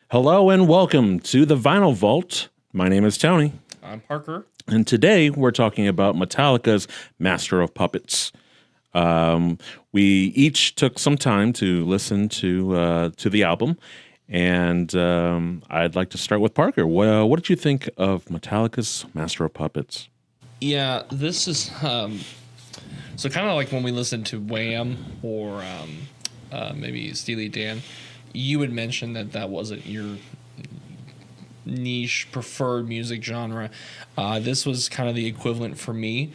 Hello and welcome to the Vinyl Vault. My name is Tony, I'm Parker. and today we're talking about Metallica's Master of Puppets. We each took some time to listen to the album, and I'd like to start with Parker. What did you think of Metallica's Master of Puppets? Yeah, this is so kind of like when we listened to Wham or maybe Steely Dan. You had mentioned that wasn't your niche preferred music genre. This was kind of the equivalent for me.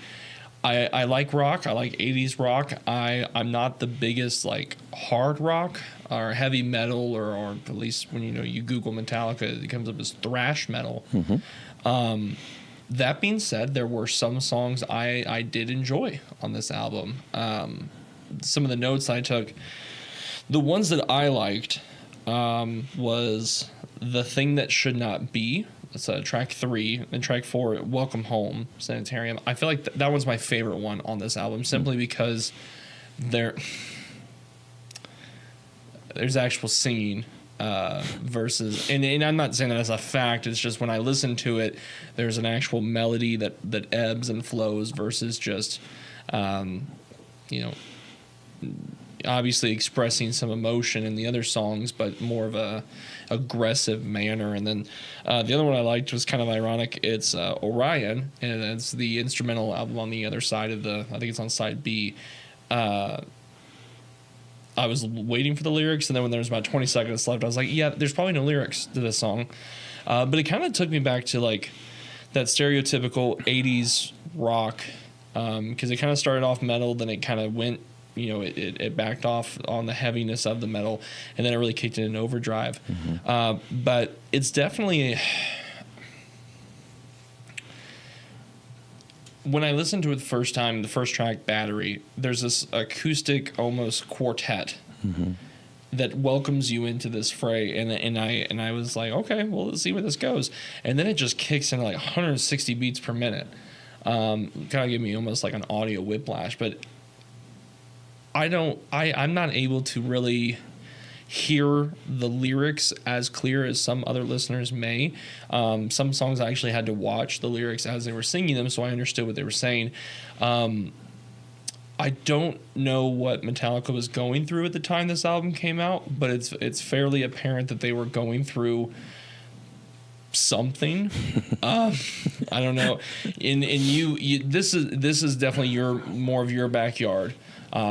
I like rock. I like 80s rock. I'm not the biggest like hard rock or heavy metal or at least when you Google Metallica, it comes up as thrash metal. That being said, there were some songs I did enjoy on this album. Some of the notes I took, the ones that I liked was The Thing That Should Not Be. It's track 3, and track 4, Welcome Home, Sanitarium. I feel like that one's my favorite one on this album, simply because there's actual singing versus, and I'm not saying that as a fact, it's just when I listen to it, there's an actual melody that ebbs and flows versus just, obviously expressing some emotion in the other songs, but more of a aggressive manner. And then the other one I liked was kind of ironic. It's Orion, and it's the instrumental album on the other side of I think it's on side B. I was waiting for the lyrics, and then when there was about 20 seconds left, I was like, yeah, there's probably no lyrics to this song. But it kind of took me back to like that stereotypical 80s rock, because it kind of started off metal, then it kind of went, it backed off on the heaviness of the metal, and then it really kicked in an overdrive. But it's definitely, when I listened to it the first time, the first track, Battery, there's this acoustic almost quartet that welcomes you into this fray, and I was like, okay, well, let's see where this goes. And then it just kicks into like 160 beats per minute. Kind of gave me almost like an audio whiplash, but I'm not able to really hear the lyrics as clear as some other listeners may. Some songs I actually had to watch the lyrics as they were singing them, so I understood what they were saying. I don't know what Metallica was going through at the time this album came out, but it's fairly apparent that they were going through something. I don't know. And you this is definitely more of your backyard.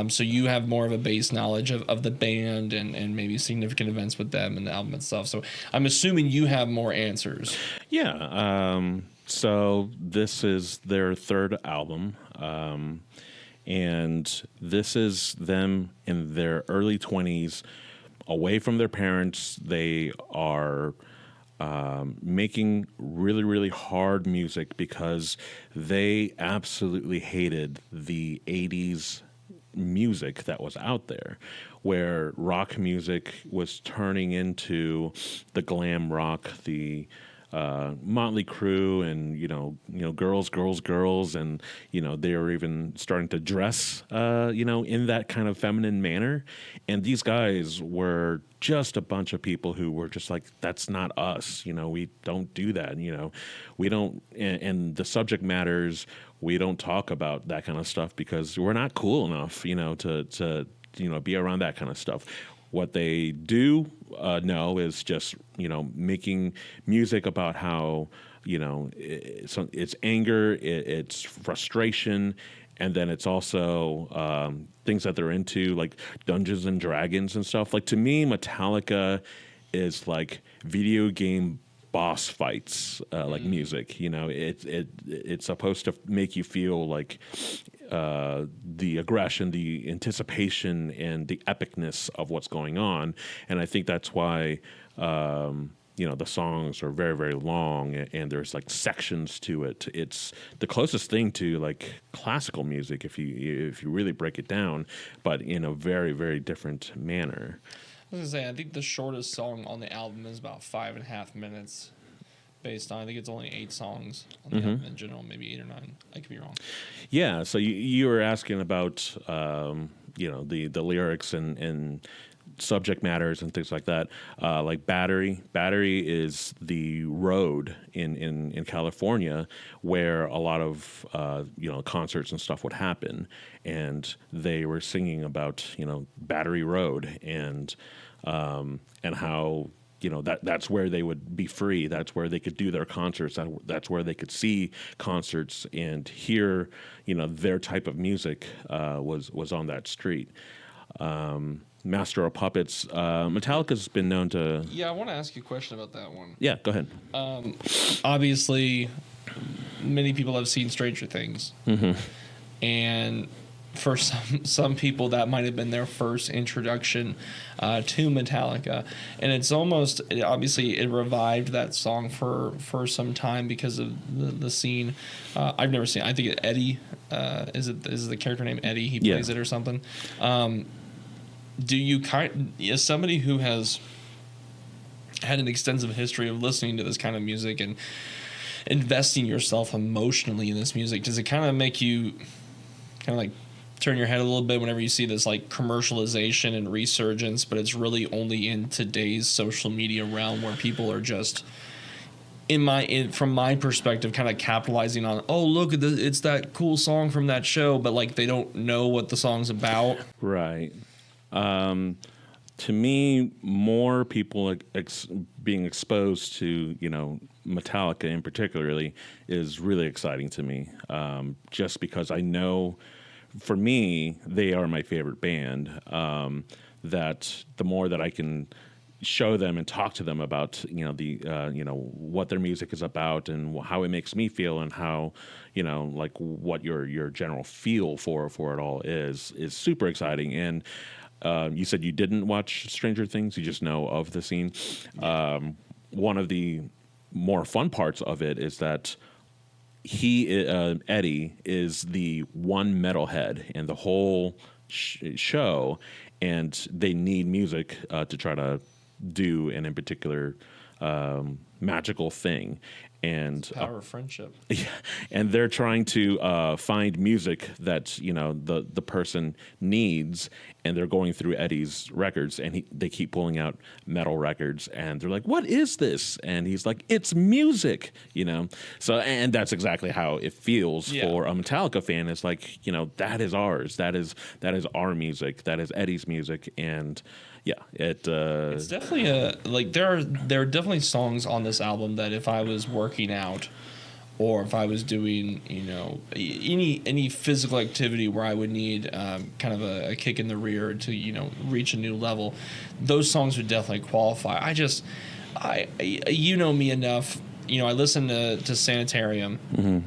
So you have more of a base knowledge of the band and maybe significant events with them and the album itself. So I'm assuming you have more answers. Yeah. So this is their third album. And this is them in their early 20s, away from their parents. They are making really, really hard music because they absolutely hated the 80s music that was out there, where rock music was turning into the glam rock, the Motley Crue, and girls, and they were even starting to dress in that kind of feminine manner. And these guys were just a bunch of people who were just like, that's not us. We don't do that. We don't, and the subject matters. We don't talk about that kind of stuff because we're not cool enough, to be around that kind of stuff. What they do know is just, making music about how, it's anger, it's frustration, and then it's also things that they're into, like Dungeons and Dragons and stuff. Like, to me, Metallica is like video game boss fights, like music. It's supposed to make you feel like the aggression, the anticipation, and the epicness of what's going on. And I think that's why the songs are very, very long, and there's like sections to it. It's the closest thing to like classical music if you really break it down, but in a very, very different manner. I was gonna say, I think the shortest song on the album is about 5.5 minutes. Based on, I think it's only 8 songs on the album in general, maybe 8 or 9. I could be wrong. Yeah. So you were asking about the lyrics and subject matters and things like that. Like Battery. Battery is the road in California where a lot of concerts and stuff would happen, and they were singing about Battery Road and how that's where they would be free. That's where they could do their concerts. That's where they could see concerts and hear their type of music was on that street. Master of Puppets. Metallica's been known to. Yeah, I want to ask you a question about that one. Yeah, go ahead. Obviously, many people have seen Stranger Things, and for some people that might have been their first introduction to Metallica, and it's obviously it revived that song for some time because of the scene. I've never seen. I think Eddie is the character named Eddie. He plays it or something. Do you as somebody who has had an extensive history of listening to this kind of music and investing yourself emotionally in this music, does it kind of make you kind of like turn your head a little bit whenever you see this like commercialization and resurgence, but it's really only in today's social media realm where people are just from my perspective kind of capitalizing on, oh look, it's that cool song from that show, but like they don't know what the song's about. Right. To me, more people being exposed to Metallica in particularly is really exciting to me. Just because I know, for me, they are my favorite band. That the more that I can show them and talk to them about what their music is about and how it makes me feel and how like what your general feel for it all is super exciting. And you said you didn't watch Stranger Things, you just know of the scene. One of the more fun parts of it is that Eddie is the one metalhead in the whole show, and they need music to try to do an in particular magical thing. And power of friendship. Yeah, and they're trying to find music that the person needs, and they're going through Eddie's records, and they keep pulling out metal records, and they're like, "What is this?" And he's like, "It's music," So, and that's exactly how it feels for a Metallica fan. It's like that is ours. That is our music. That is Eddie's music, and. Yeah, it's definitely there are definitely songs on this album that if I was working out or if I was doing any physical activity where I would need kind of a kick in the rear to reach a new level, those songs would definitely qualify. I me enough. I listen to Sanitarium. Mm-hmm.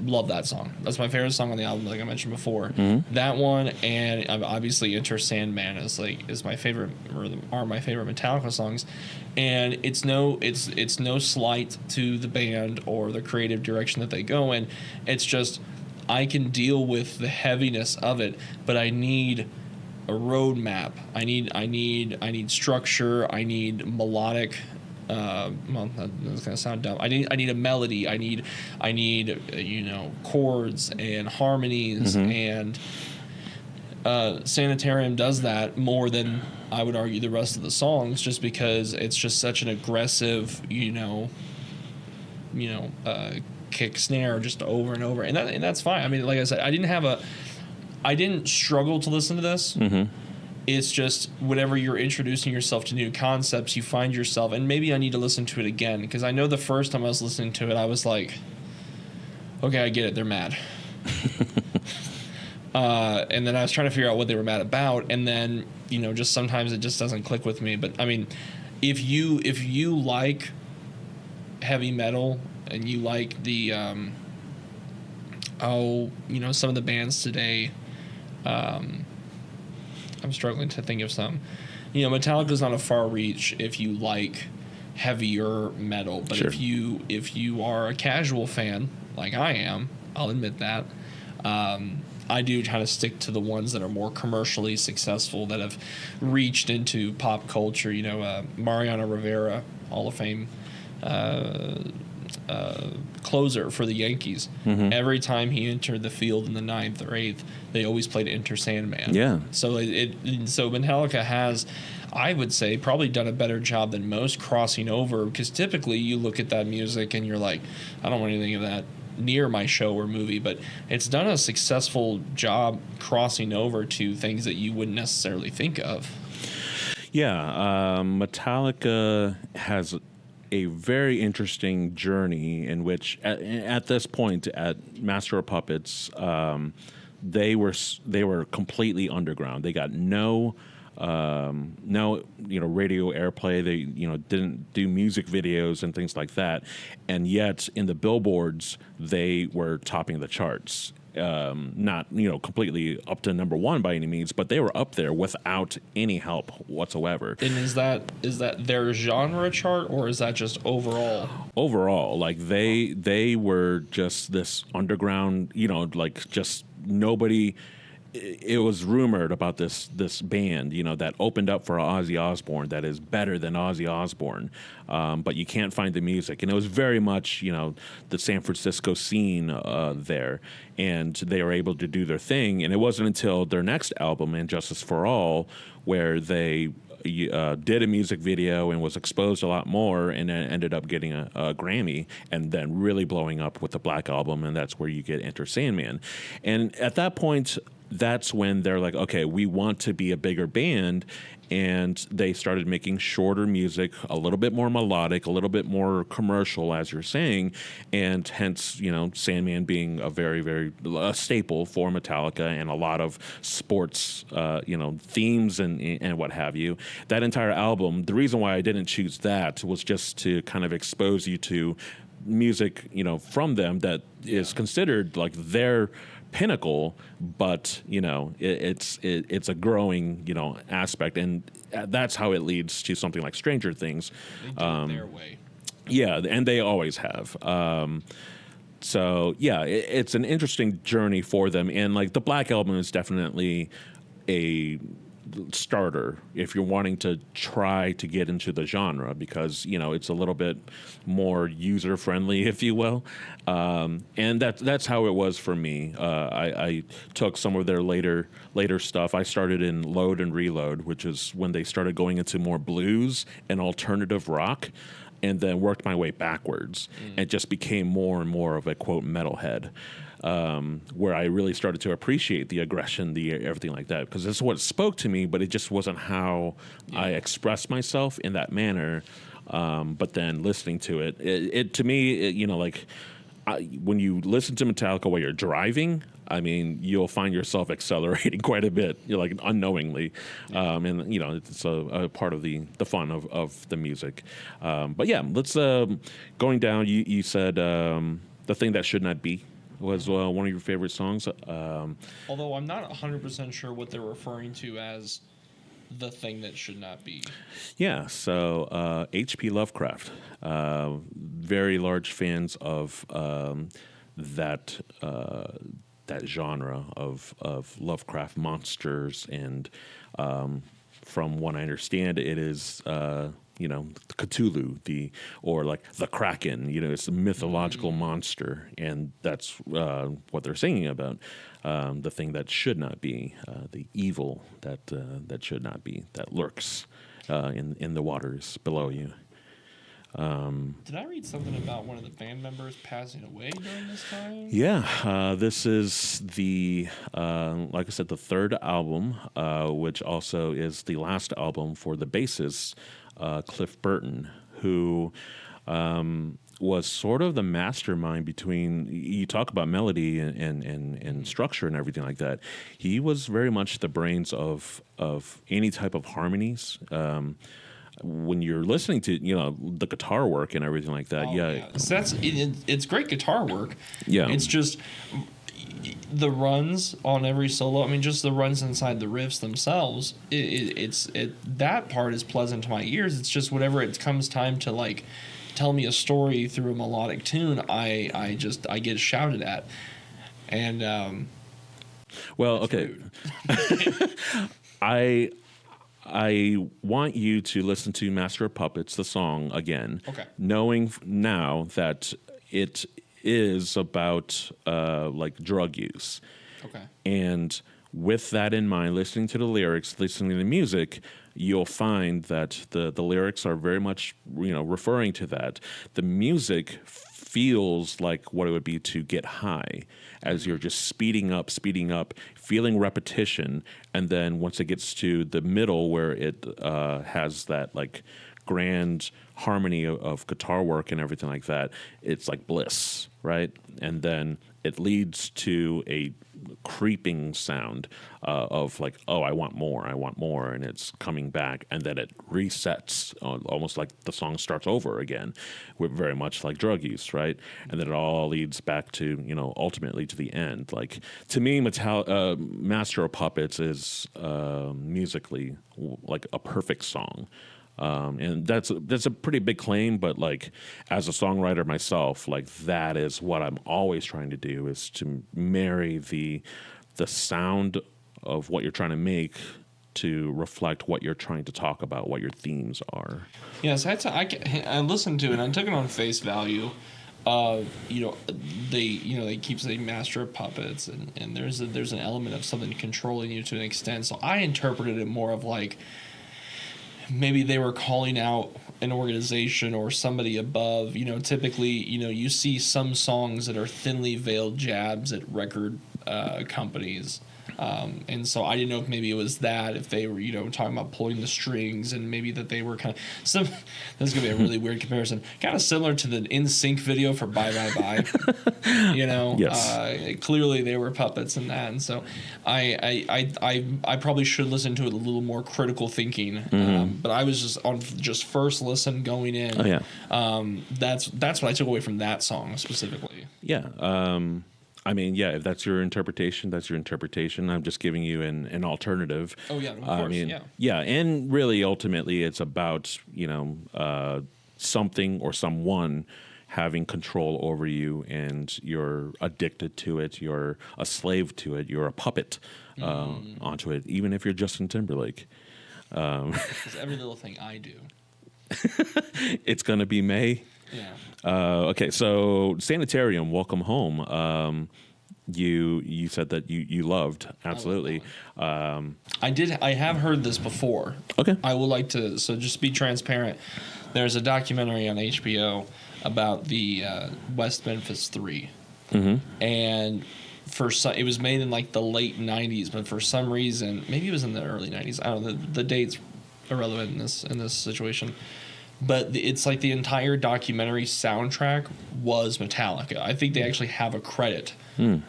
Love that song. That's my favorite song on the album, like I mentioned before. Mm-hmm. That one, and obviously Enter Sandman is my favorite, or are my favorite Metallica songs. And it's no slight to the band or the creative direction that they go in. It's just I can deal with the heaviness of it, but I need a roadmap. I need structure. I need melodic. That's gonna sound dumb. I need a melody. I need chords and harmonies, mm-hmm. and Sanitarium does that more than I would argue the rest of the songs, just because it's just such an aggressive, kick snare just over and over, and that's fine. I mean, like I said, I didn't struggle to listen to this. Mm-hmm. It's just whenever you're introducing yourself to new concepts, you find yourself, and maybe I need to listen to it again, because I know the first time I was listening to it, I was like, okay, I get it, they're mad. And then I was trying to figure out what they were mad about, and then, just sometimes it just doesn't click with me. But, I mean, if you like heavy metal, and you like the, some of the bands today, I'm struggling to think of some. Metallica's not a far reach if you like heavier metal, but sure. if you are a casual fan like I am, I'll admit that. I do try to stick to the ones that are more commercially successful, that have reached into pop culture. Mariano Rivera, Hall of Fame closer for the Yankees. Mm-hmm. Every time he entered the field in the 9th or 8th, they always played Enter Sandman. Yeah. So so Metallica has, I would say, probably done a better job than most crossing over, because typically you look at that music and you're like, I don't want anything of that near my show or movie, but it's done a successful job crossing over to things that you wouldn't necessarily think of. Yeah, Metallica has a very interesting journey in which, at this point, at Master of Puppets, they were completely underground. They got no radio airplay. They didn't do music videos and things like that, and yet in the billboards they were topping the charts. Not completely up to number one by any means, but they were up there without any help whatsoever. And is that their genre chart, or is that just overall? Overall, like they were just this underground, like just nobody. It was rumored about this band, that opened up for Ozzy Osbourne that is better than Ozzy Osbourne, but you can't find the music. And it was very much, the San Francisco scene there, and they were able to do their thing. And it wasn't until their next album, And Justice for All, where they did a music video and was exposed a lot more, and then ended up getting a Grammy, and then really blowing up with the Black Album, and that's where you get Enter Sandman. And at that point, that's when they're like, okay, we want to be a bigger band, and they started making shorter music, a little bit more melodic, a little bit more commercial, as you're saying, and hence, Sandman being a very, very staple for Metallica, and a lot of sports, themes and what have you. That entire album, the reason why I didn't choose that was just to kind of expose you to music, from them that is considered like their pinnacle, but it's a growing aspect, and that's how it leads to something like Stranger Things. They do it their way. Yeah, and they always have. So yeah, it's an interesting journey for them, and like the Black Album is definitely a starter if you're wanting to try to get into the genre, because it's a little bit more user friendly, if you will, and that's how it was for me. I took some of their later stuff. I started in Load and Reload, which is when they started going into more blues and alternative rock, and then worked my way backwards and just became more and more of a quote metalhead. Where I really started to appreciate the aggression, everything like that, because this is what spoke to me, but it just wasn't how I expressed myself in that manner. But then listening to it to me, when you listen to Metallica while you're driving, I mean, you'll find yourself accelerating quite a bit, like unknowingly, and it's a part of the fun of the music. But yeah, let's going down. You said The Thing That Should Not Be was one of your favorite songs. Although I'm not 100% sure what they're referring to as The Thing That Should Not Be. Yeah, so H.P. Lovecraft, very large fans of that genre of Lovecraft monsters, and from what I understand, it is Cthulhu, or like the Kraken. It's a mythological monster, and that's what they're singing about. The thing that should not be, the evil that should not be, that lurks in the waters below you. Did I read something about one of the band members passing away during this time? Yeah, this is the, like I said, the third album, which also is the last album for the bassist, Cliff Burton, who was sort of the mastermind between, you talk about melody and structure and everything like that. He was very much the brains of any type of harmonies. When you're listening to the guitar work and everything like that, So it's great guitar work. Yeah, it's just the runs on every solo. I mean, just the runs inside the riffs themselves. That part is pleasant to my ears. It's just whenever it comes time to like tell me a story through a melodic tune, I get shouted at, and well, okay. I want you to listen to Master of Puppets, the song, again. Okay. Knowing now that it is about like drug use. Okay. And with that in mind, listening to the lyrics, listening to the music, you'll find that the lyrics are very much referring to that. The music feels like what it would be to get high, as you're just speeding up, feeling repetition, and then once it gets to the middle where it has that like grand harmony of guitar work and everything like that, it's like bliss, right? And then it leads to a creeping sound of like, oh, I want more, and it's coming back, and then it resets, almost like the song starts over again, very much like drug use, right? And then it all leads back to ultimately to the end. Like, to me, Master of Puppets is musically like a perfect song. And that's a pretty big claim, but like as a songwriter myself, like that is what I'm always trying to do, is to marry the sound of what you're trying to make to reflect what you're trying to talk about, what your themes are. Yes, I listened to it and I took it on face value. They keep saying Master of Puppets, and there's an element of something controlling you to an extent. So I interpreted it more of like, maybe they were calling out an organization or somebody above. Typically, you see some songs that are thinly veiled jabs at record companies. And so I didn't know if maybe it was that, if they were, talking about pulling the strings, and maybe that they were kind of this is going to be a really weird comparison, kind of similar to the NSYNC video for Bye Bye Bye. Yes. Clearly they were puppets in that. And so I probably should listen to it a little more critical thinking. But I was just on first listen going in. Oh yeah. That's what I took away from that song specifically. Yeah. I mean, yeah, if that's your interpretation, that's your interpretation. I'm just giving you an alternative. Oh, yeah, of course, yeah, and really, ultimately, it's about, something or someone having control over you, and you're addicted to it, you're a slave to it, you're a puppet onto it, even if you're Justin Timberlake. It's every little thing I do. It's going to be May. Yeah. Okay, so Sanitarium, Welcome Home. You said that you loved, absolutely. I have heard this before. Okay. I would like to, so just be transparent. There's a documentary on HBO about the West Memphis 3. Mm-hmm. And it was made in like the late 90s, but for some reason, maybe it was in the early 90s. I don't know, the date's irrelevant in this situation. But it's like the entire documentary soundtrack was Metallica. I think they actually have a credit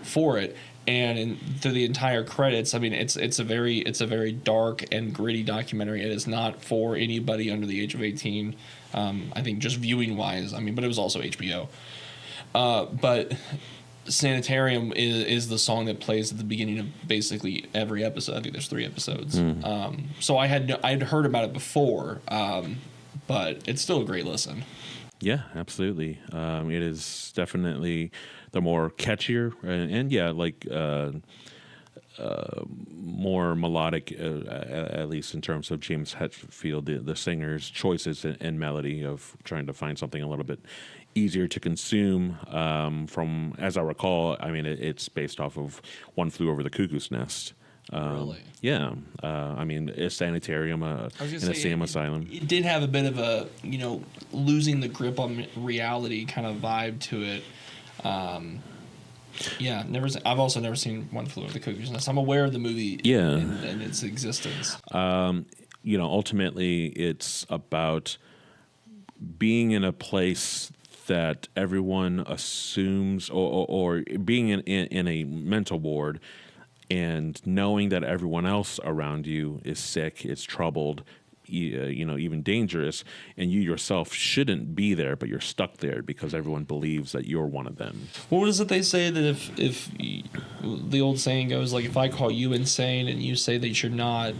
for it, and through the entire credits, I mean, it's a very dark and gritty documentary. It is not for anybody under the age of 18. I think just viewing wise. I mean, but it was also HBO. But Sanitarium is the song that plays at the beginning of basically every episode. I think there's 3 episodes. So I'd heard about it before. But it's still a great listen. Yeah, absolutely. It is definitely the more catchier and yeah, like more melodic, at least in terms of James Hetfield, the singer's choices and melody of trying to find something a little bit easier to consume. From, as I recall, I mean, it's based off of One Flew Over the Cuckoo's Nest. Really? Yeah. I mean, a sanitarium, in a same asylum. It did have a bit of a, losing the grip on reality kind of vibe to it. Yeah, I've also never seen One Flew Over the Cuckoo's Nest. I'm aware of the movie and its existence. Ultimately, it's about being in a place that everyone assumes, or being in a mental ward, and knowing that everyone else around you is sick, is troubled, even dangerous, and you yourself shouldn't be there, but you're stuck there because everyone believes that you're one of them. What is it they say that if the old saying goes, like, if I call you insane and you say that you're not,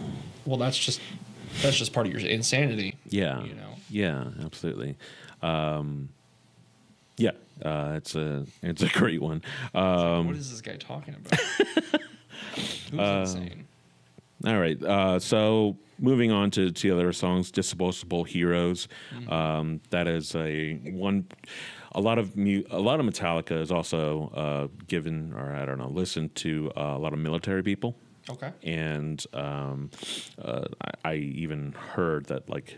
well, that's just part of your insanity. Yeah. Yeah, absolutely. Yeah, it's a great one. What is this guy talking about? Who's insane? All right. So moving on to the other songs, Disposable Heroes. That is a lot of Metallica is also given, or I don't know, listened to a lot of military people. Okay. And I even heard that like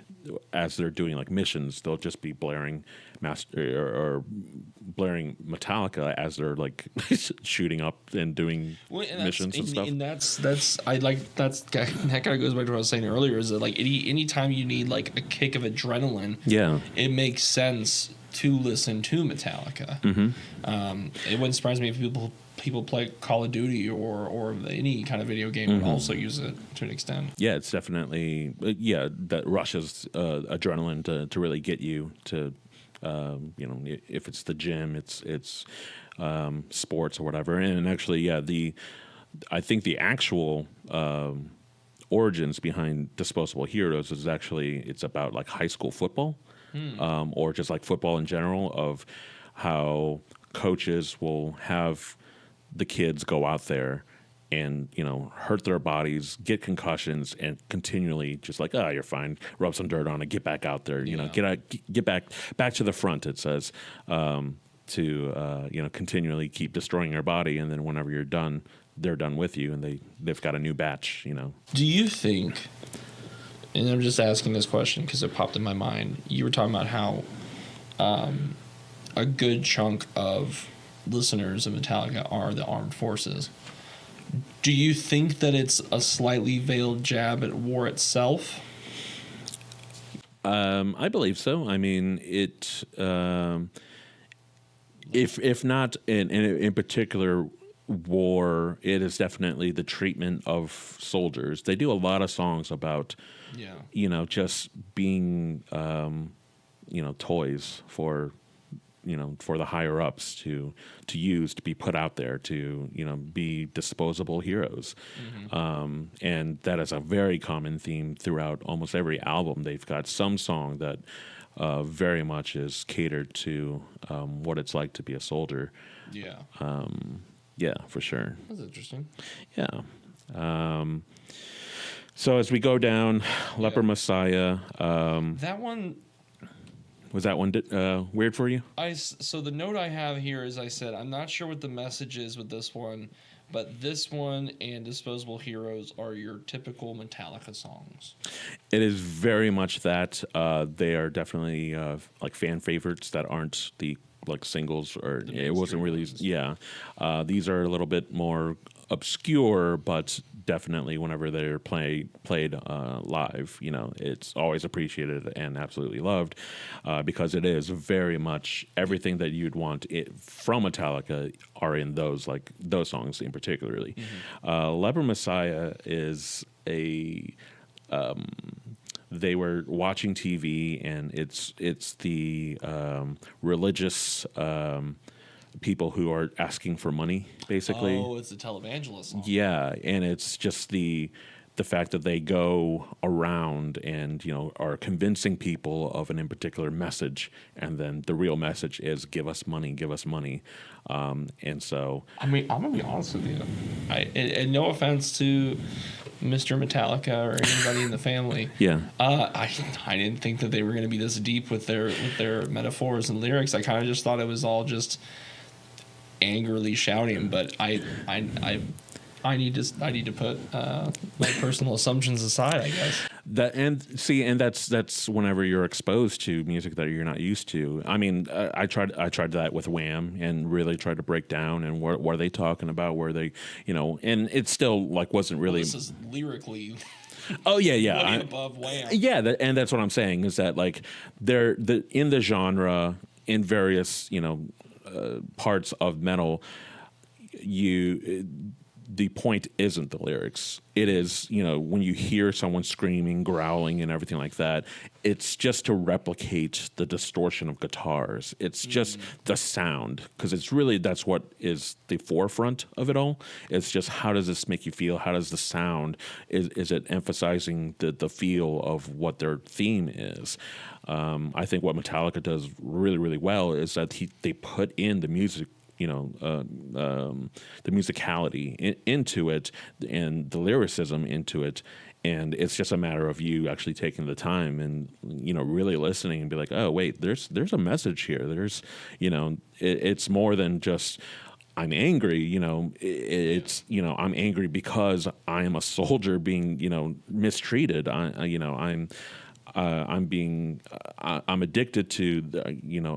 as they're doing like missions, they'll just be blaring or blaring Metallica as they're like shooting up and doing missions and stuff. And that's I like that kind of goes back to what I was saying earlier. Is that like anytime you need like a kick of adrenaline, Yeah. it makes sense to listen to Metallica. It wouldn't surprise me if people play Call of Duty or any kind of video game would also use it to an extent. Yeah, it's definitely that rushes adrenaline to really get you to if it's the gym, it's sports or whatever. And actually, I think the actual origins behind Disposable Heroes is actually it's about like high school football, or just like football in general, of how coaches will have the kids go out there and hurt their bodies, get concussions, and continually just like, you're fine, rub some dirt on it, get back out there, get back to the front. It says to continually keep destroying your body, and then whenever you're done, they're done with you, and they've got a new batch. Do you think? And I'm just asking this question because it popped in my mind. You were talking about how a good chunk of listeners of Metallica are the armed forces. Do you think that it's a slightly veiled jab at war itself? I believe so. I mean, it. If not in particular war, it is definitely the treatment of soldiers. They do a lot of songs about, just being, toys for the higher ups to use, to be put out there, to be disposable heroes, and that is a very common theme throughout almost every album. They've got some song that very much is catered to what it's like to be a soldier. Yeah, for sure. That's interesting. Yeah. So as we go down, Leper Messiah. That one. Was that one weird for you? So the note I have here is I said, I'm not sure what the message is with this one, but this one and Disposable Heroes are your typical Metallica songs. It is very much that. They are definitely like fan favorites that aren't the like singles, or it wasn't really ones. These are a little bit more obscure, but definitely whenever they're played live, it's always appreciated and absolutely loved, because it is very much everything that you'd want from Metallica are in those songs in particularly. Leper Messiah is a they were watching TV, and it's the religious people who are asking for money, basically. Oh, it's a televangelist song. Yeah, and it's just the fact that they go around and are convincing people of an in particular message, and then the real message is give us money, and so I mean, I'm gonna be honest with you. And no offense to Mr. Metallica or anybody in the family. Yeah. I didn't think that they were gonna be this deep with their metaphors and lyrics. I kind of just thought it was all just angrily shouting, but I need to put my personal assumptions aside, I guess. That's whenever you're exposed to music that you're not used to. I mean, I tried that with Wham and really tried to break down and what are they talking about, where they, and it still like wasn't really. Well, this is lyrically. Oh yeah. Above Wham. Yeah, and that's what I'm saying is that like they're in the genre in various parts of metal. The point isn't the lyrics. It is, when you hear someone screaming, growling, and everything like that, it's just to replicate the distortion of guitars. It's just the sound, because it's really, that's what is the forefront of it all. It's just, how does this make you feel? How does the sound, is it emphasizing the feel of what their theme is? I think what Metallica does really, really well is that they put in the music, the musicality into it and the lyricism into it, and it's just a matter of you actually taking the time and really listening and be like, oh wait, there's a message here. There's it's more than just I'm angry, it's, I'm angry because I am a soldier being, mistreated. I'm addicted to,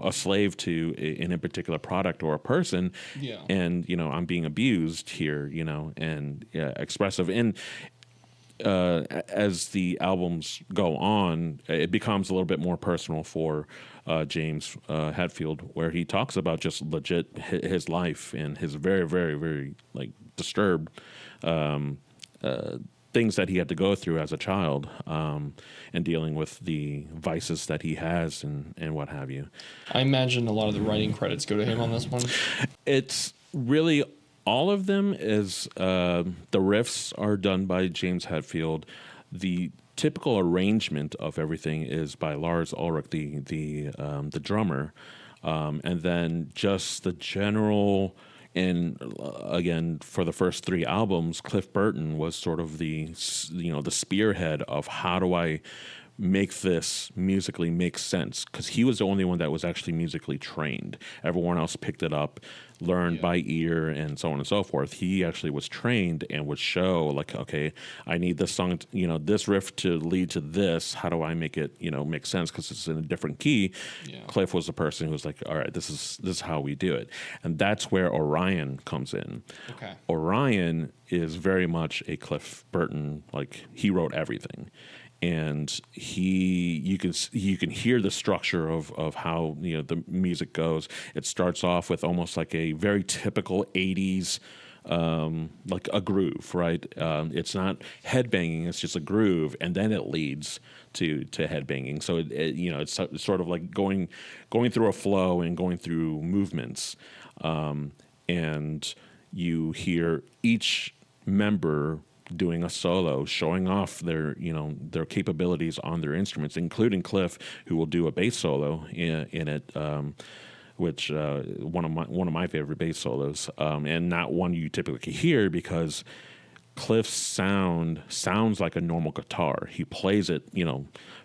a slave to in a particular product or a person. Yeah. And, I'm being abused here, and expressive. And as the albums go on, it becomes a little bit more personal for James Hetfield, where he talks about just legit his life and his very, very, very like disturbed things that he had to go through as a child, and dealing with the vices that he has and what have you. I imagine a lot of the writing credits go to him on this one. It's really all of them is the riffs are done by James Hetfield. The typical arrangement of everything is by Lars Ulrich, the drummer, and then just the general. And again, for the first 3 albums, Cliff Burton was sort of the spearhead of how do I make this musically make sense, because he was the only one that was actually musically trained. Everyone else picked it up, learned by ear, and so on and so forth. He actually was trained and would show like, okay, I need this song, this riff to lead to this. How do I make it, make sense? Because it's in a different key. Yeah. Cliff was the person who was like, all right, this is how we do it, and that's where Orion comes in. Okay. Orion is very much a Cliff Burton, like he wrote everything. And you can hear the structure of how the music goes. It starts off with almost like a very typical 80s like a groove, right? It's not headbanging; it's just a groove, and then it leads to headbanging. So it's sort of like going through a flow and going through movements, and you hear each member doing a solo, showing off their capabilities on their instruments, including Cliff, who will do a bass solo in it, which one of my favorite bass solos, and not one you typically hear because Cliff's sounds like a normal guitar. He plays it,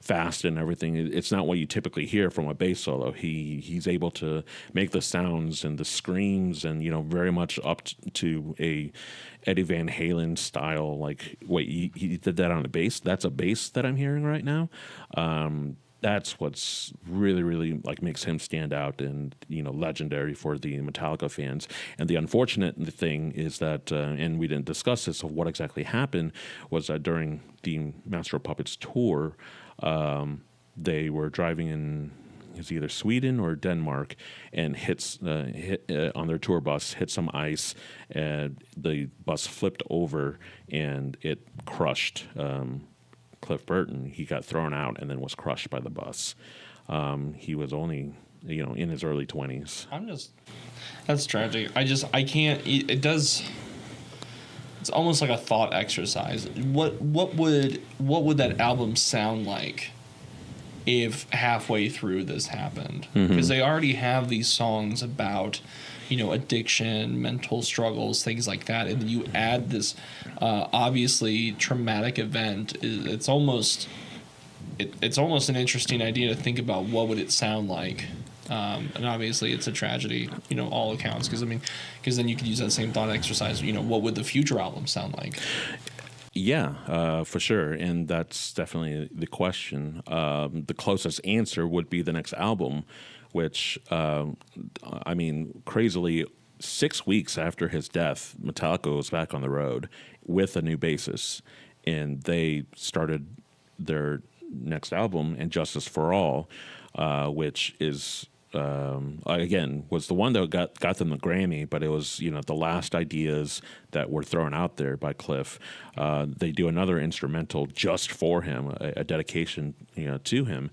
fast and everything. It's not what you typically hear from a bass solo. He's able to make the sounds and the screams and very much up to a Eddie Van Halen style. Like, wait, he did that on a bass? That's a bass that I'm hearing right now. That's what's really, really like makes him stand out and legendary for the Metallica fans. And the unfortunate thing is that, and we didn't discuss this, of what exactly happened was that during the Master of Puppets tour, they were driving in. It's either Sweden or Denmark, and hit on their tour bus, hit some ice, and the bus flipped over and it crushed Cliff Burton. He got thrown out and then was crushed by the bus. He was only, in his early 20s. That's tragic. I can't. It does. It's almost like a thought exercise. What would that album sound like if halfway through this happened? Because they already have these songs about addiction, mental struggles, things like that, and then you add this obviously traumatic event. It's almost an interesting idea to think about what would it sound like. And obviously it's a tragedy, all accounts, because then you could use that same thought exercise. What would the future album sound like? Yeah, for sure. And that's definitely the question. The closest answer would be the next album, which, crazily, 6 weeks after his death, Metallica was back on the road with a new bassist. And they started their next album, And Justice for All, which is... again, was the one that got them the Grammy, but it was the last ideas that were thrown out there by Cliff. They do another instrumental just for him, a dedication to him.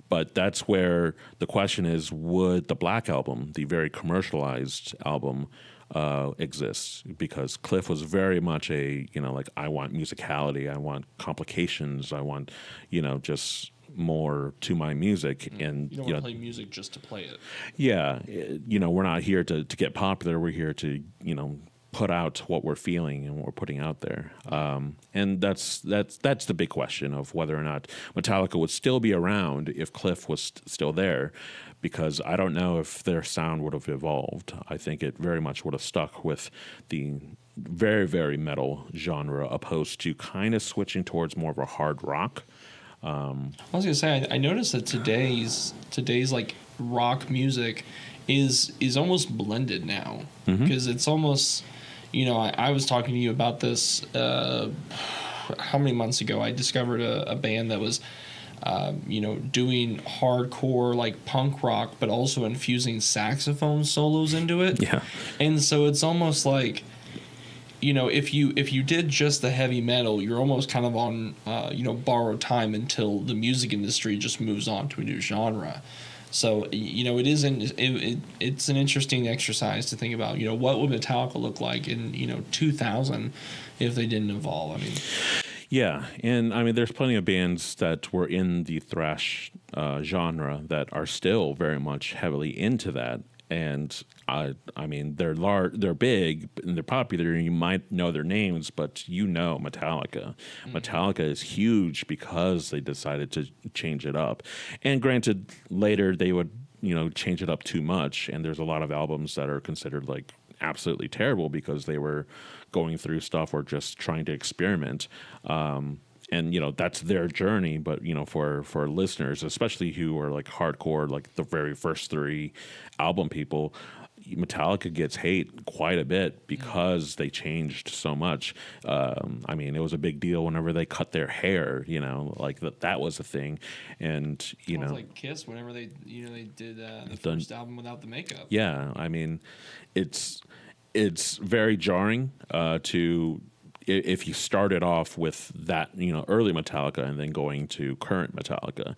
But that's where the question is: would the Black Album, the very commercialized album, exist? Because Cliff was very much a I want musicality, I want complications, I want just more to my music. And you don't want to play music just to play it. Yeah, we're not here to get popular. We're here to put out what we're feeling and what we're putting out there. And that's the big question of whether or not Metallica would still be around if Cliff was still there, because I don't know if their sound would have evolved. I think it very much would have stuck with the very, very metal genre, opposed to kind of switching towards more of a hard rock. I was gonna say, I noticed that today's like rock music is almost blended now, because it's almost, I was talking to you about this how many months ago. I discovered a band that was doing hardcore like punk rock, but also infusing saxophone solos into it. Yeah. And so it's almost like, if you did just the heavy metal, you're almost kind of on borrowed time until the music industry just moves on to a new genre. So it's an interesting exercise to think about. What would Metallica look like in 2000 if they didn't evolve? I mean, yeah, and I mean, there's plenty of bands that were in the thrash genre that are still very much heavily into that. And I mean, they're big and they're popular, and you might know their names, but Metallica. Metallica is huge because they decided to change it up. And granted, later they would change it up too much, and there's a lot of albums that are considered like absolutely terrible because they were going through stuff or just trying to experiment. And that's their journey, but for listeners, especially who are like hardcore, like the very first 3 album people, Metallica gets hate quite a bit because they changed so much. I mean, it was a big deal whenever they cut their hair, like that was a thing. And it was like Kiss whenever they did the first album without the makeup. Yeah, I mean, it's very jarring to, if you started off with that, early Metallica and then going to current Metallica.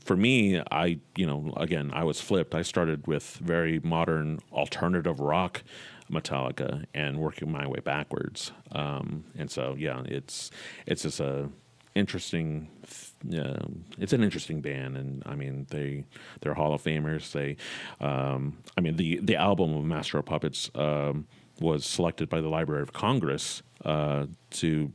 For me, again, I was flipped. I started with very modern alternative rock Metallica and working my way backwards. And so, yeah, it's just interesting. It's an interesting band, and I mean they're Hall of Famers. The album of Master of Puppets was selected by the Library of Congress to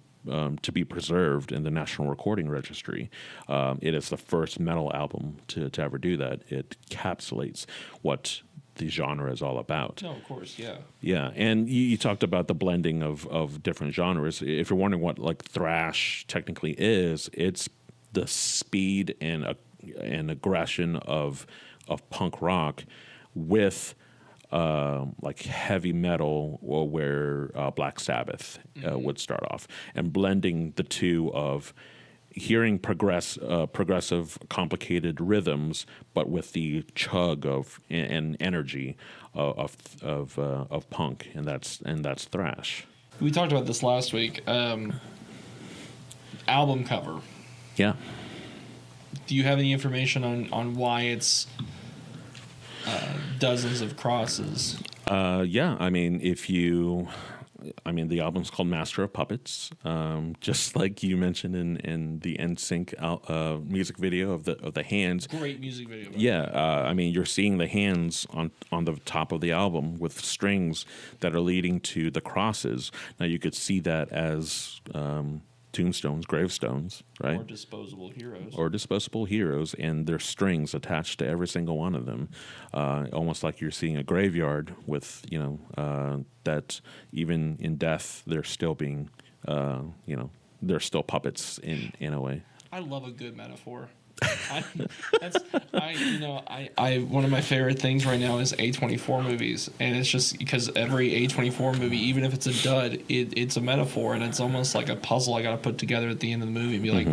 be preserved in the National Recording Registry. It is the first metal album to ever do that. It encapsulates what the genre is all about. No, of course, yeah. Yeah, and you talked about the blending of different genres. If you're wondering what like thrash technically is, it's the speed and aggression of punk rock with like heavy metal, where Black Sabbath would start off, and blending the two of hearing progressive, complicated rhythms, but with the chug and energy of punk, and that's thrash. We talked about this last week. Album cover. Yeah. Do you have any information on why it's dozens of crosses? Yeah, I mean, the album's called Master of Puppets, just like you mentioned in the NSYNC music video of the hands. Great music video. Yeah, I mean, you're seeing the hands on the top of the album with strings that are leading to the crosses. Now you could see that as tombstones, gravestones, right? Or disposable heroes, and there's strings attached to every single one of them, almost like you're seeing a graveyard with, that even in death, they're still being, they're still puppets in a way. I love a good metaphor. One of my favorite things right now is A24 movies, and it's just because every A24 movie, even if it's a dud, it's a metaphor, and it's almost like a puzzle I got to put together at the end of the movie and be like,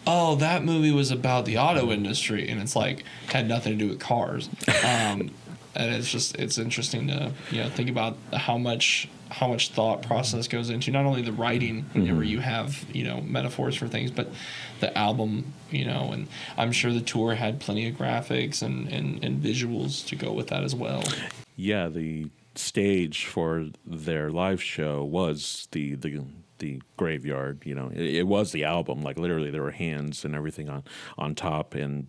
oh, that movie was about the auto industry, and it's like had nothing to do with cars. And it's interesting to think about how much thought process goes into not only the writing whenever you have metaphors for things, but the album, and I'm sure the tour had plenty of graphics and visuals to go with that as well. Yeah, the stage for their live show was the the graveyard. It was the album. Like literally, there were hands and everything on top. And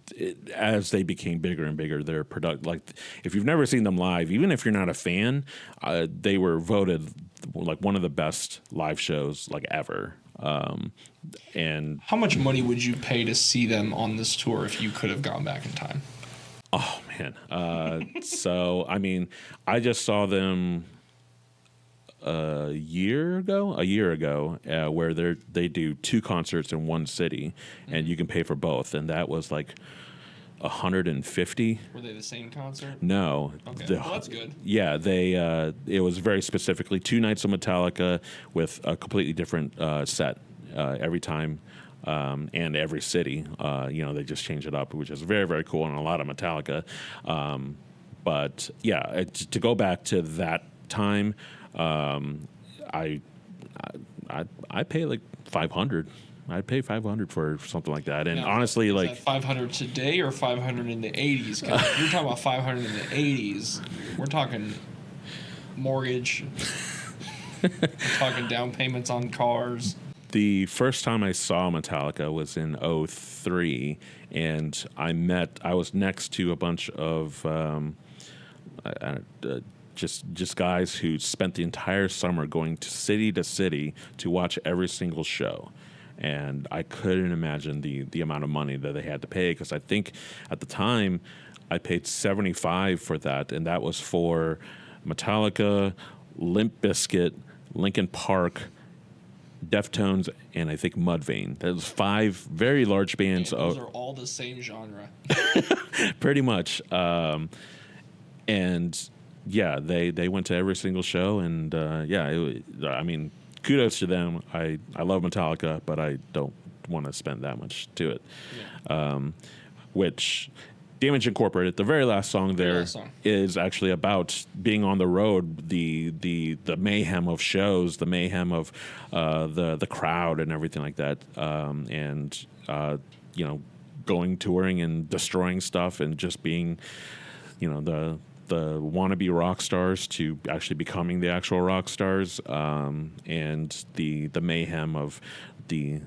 as they became bigger and bigger, their product, like if you've never seen them live, even if you're not a fan, they were voted like one of the best live shows like ever. And how much money would you pay to see them on this tour if you could have gone back in time? Oh man. So I mean, I just saw them a year ago, where they do 2 concerts in one city, and you can pay for both, and that was like 150. Were they the same concert? No. Okay, well, that's good. Yeah, it was very specifically 2 nights of Metallica with a completely different set every time. And every city, they just change it up, which is very, very cool, and a lot of Metallica. But yeah, to go back to that time, I pay like $500. I'd pay $500 for something like that. And now, honestly, like $500 today or $500 in the '80s. Because you're talking about $500 in the '80s. We're talking mortgage. We're talking down payments on cars. The first time I saw Metallica was in 2003, and I was next to a bunch of just guys who spent the entire summer going to city to watch every single show. And I couldn't imagine the amount of money that they had to pay, because I think at the time I paid $75 for that, and that was for Metallica, Limp Bizkit, Linkin Park, Deftones, and I think Mudvayne. That was 5 very large bands. And those are all the same genre. Pretty much. And yeah, they went to every single show, and I mean, kudos to them. I love Metallica, but I don't want to spend that much to it. Yeah. Which Damage Incorporated, the very last song there, is actually about being on the road, the mayhem of shows, the mayhem of the crowd and everything like that, and going touring and destroying stuff, and just being the wannabe rock stars to actually becoming the actual rock stars, and the mayhem of the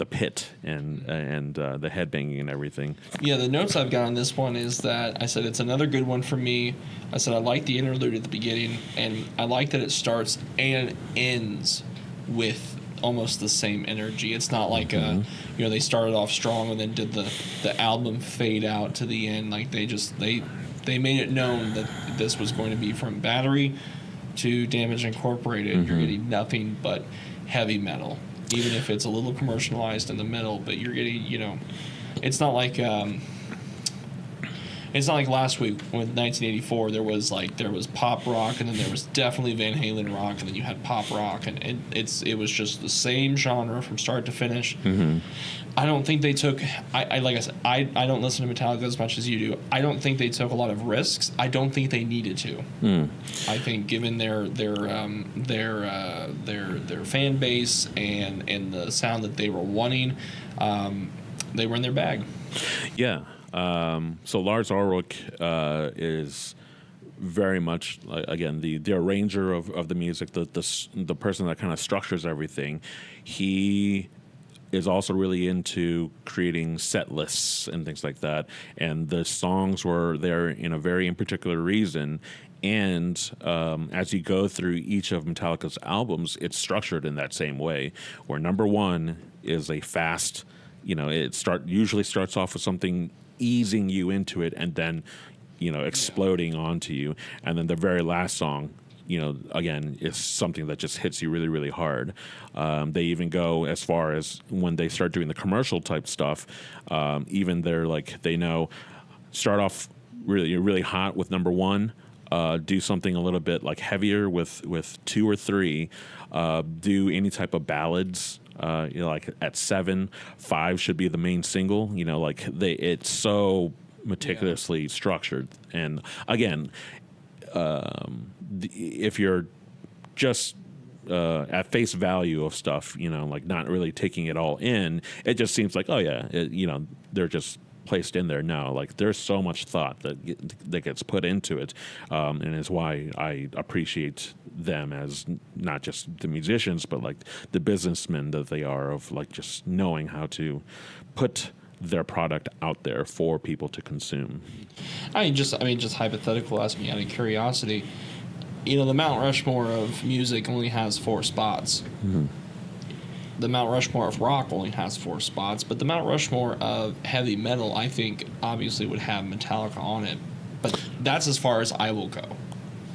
pit and the headbanging and everything. Yeah, the notes I've got on this one is that I said it's another good one for me. I said I like the interlude at the beginning, and I like that it starts and ends with almost the same energy. It's not like they started off strong and then did the album fade out to the end. Like they made it known that this was going to be from Battery to Damage Incorporated. Mm-hmm. You're getting nothing but heavy metal, even if it's a little commercialized in the middle. But you're getting, it's not like last week with 1984. There was pop rock, and then there was definitely Van Halen rock, and then you had pop rock, and it was just the same genre from start to finish. Mm-hmm. I don't think they took. Like I said, I don't listen to Metallica as much as you do. I don't think they took a lot of risks. I don't think they needed to. I think given their fan base and the sound that they were wanting, they were in their bag. Yeah. So Lars Ulrich is very much again the arranger of the music, the person that kind of structures everything. He is also really into creating set lists and things like that, and the songs were there in a very in particular reason. And as you go through each of Metallica's albums, it's structured in that same way, where number 1 is a fast, usually starts off with something easing you into it, and then exploding onto you, and then the very last song again is something that just hits you really, really hard. They even go as far as when they start doing the commercial type stuff, even they're like, they know, start off really, really hot with number 1, do something a little bit like heavier with 2 or 3, do any type of ballads. Like at 7, 5 should be the main single. It's so meticulously structured. And again, if you're just at face value of stuff, not really taking it all in, it just seems like, oh yeah, they're just placed in there. No, like there's so much thought that gets put into it, and is why I appreciate them as not just the musicians, but like the businessmen that they are, of like just knowing how to put their product out there for people to consume. Just hypothetical, ask me out of curiosity. You know, the Mount Rushmore of music only has 4 spots. Mm-hmm. The Mount Rushmore of rock only has 4 spots, but the Mount Rushmore of heavy metal, I think, obviously would have Metallica on it. But that's as far as I will go.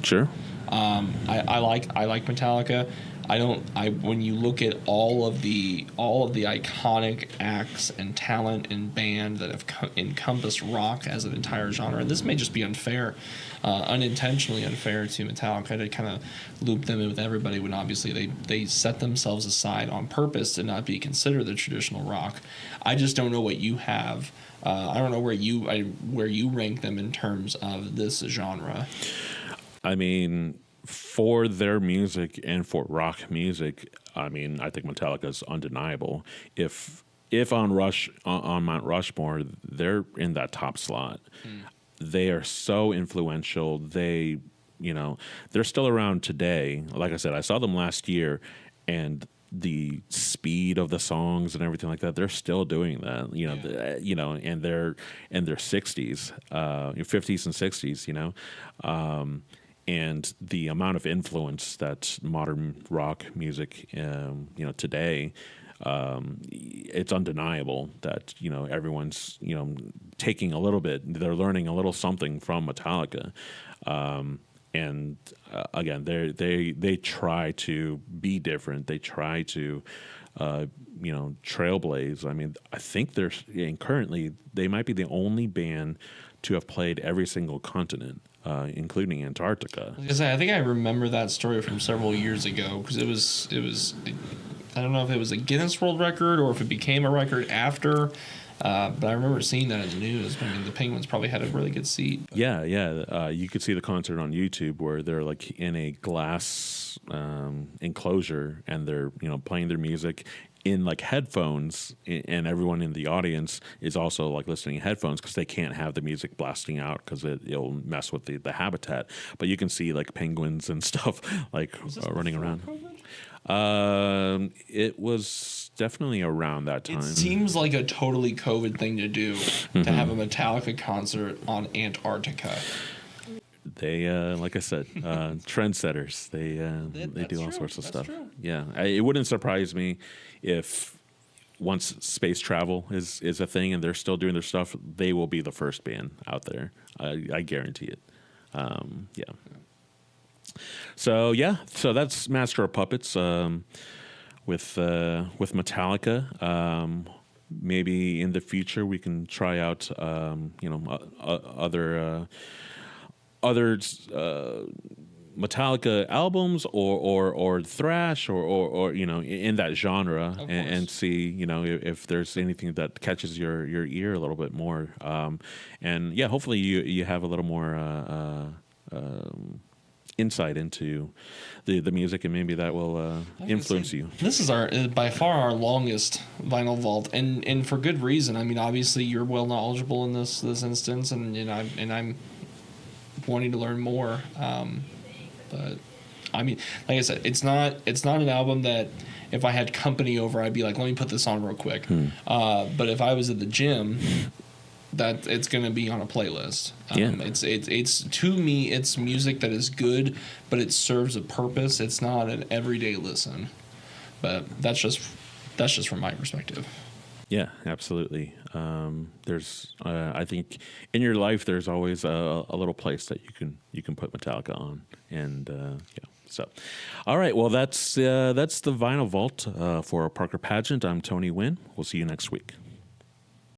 Sure. I like Metallica. When you look at all of the iconic acts and talent and band that have encompassed rock as an entire genre, and this may just be unfair, unintentionally unfair to Metallica to kind of loop them in with everybody, when obviously they set themselves aside on purpose to not be considered the traditional rock. I just don't know what you have. I don't know where you rank them in terms of this genre. I mean, for their music and for rock music, I mean, I think Metallica's undeniable. If on Mount Rushmore, they're in that top slot. They are so influential. They're still around today. Like I said, I saw them last year, and the speed of the songs and everything like that, they're still doing that. And they're in their 60s, 50s and 60s. And the amount of influence that modern rock music, today, it's undeniable that everyone's taking a little bit. They're learning a little something from Metallica, and again, they try to be different. They try to trailblaze. I mean, I think currently they might be the only band to have played every single continent, including Antarctica. I think I remember that story from several years ago, because it was I don't know if it was a Guinness World Record or if it became a record after, but I remember seeing that in the news. I mean, the Penguins probably had a really good seat. Yeah. You could see the concert on YouTube where they're like in a glass enclosure, and they're playing their music in like headphones, and everyone in the audience is also like listening in headphones, because they can't have the music blasting out because it'll mess with the habitat. But you can see like penguins and stuff like running around. It was definitely around that time. It seems like a totally COVID thing to do, to have a Metallica concert on Antarctica. They, like I said, trendsetters. They do all sorts of stuff. True. Yeah, it wouldn't surprise me if once space travel is a thing and they're still doing their stuff, they will be the first band out there. I guarantee it. Yeah. So that's Master of Puppets with Metallica. Maybe in the future we can try out other Metallica albums or thrash or in that genre, and see if there's anything that catches your ear a little bit more. And yeah, hopefully you have a little more insight into the music, and maybe that will influence you. This is by far our longest vinyl vault, and for good reason. I mean, obviously you're well knowledgeable in this instance, and I'm wanting to learn more. But I mean, like I said, it's not an album that if I had company over, I'd be like, let me put this on real quick. But if I was at the gym, that it's going to be on a playlist. It's to me, it's music that is good, but it serves a purpose. It's not an everyday listen. But that's just from my perspective. Yeah, absolutely. There's, I think, in your life, there's always a little place that you can put Metallica on, and yeah. So, all right. Well, that's the Vinyl Vault for Parker Pageant. I'm Tony Wynn. We'll see you next week.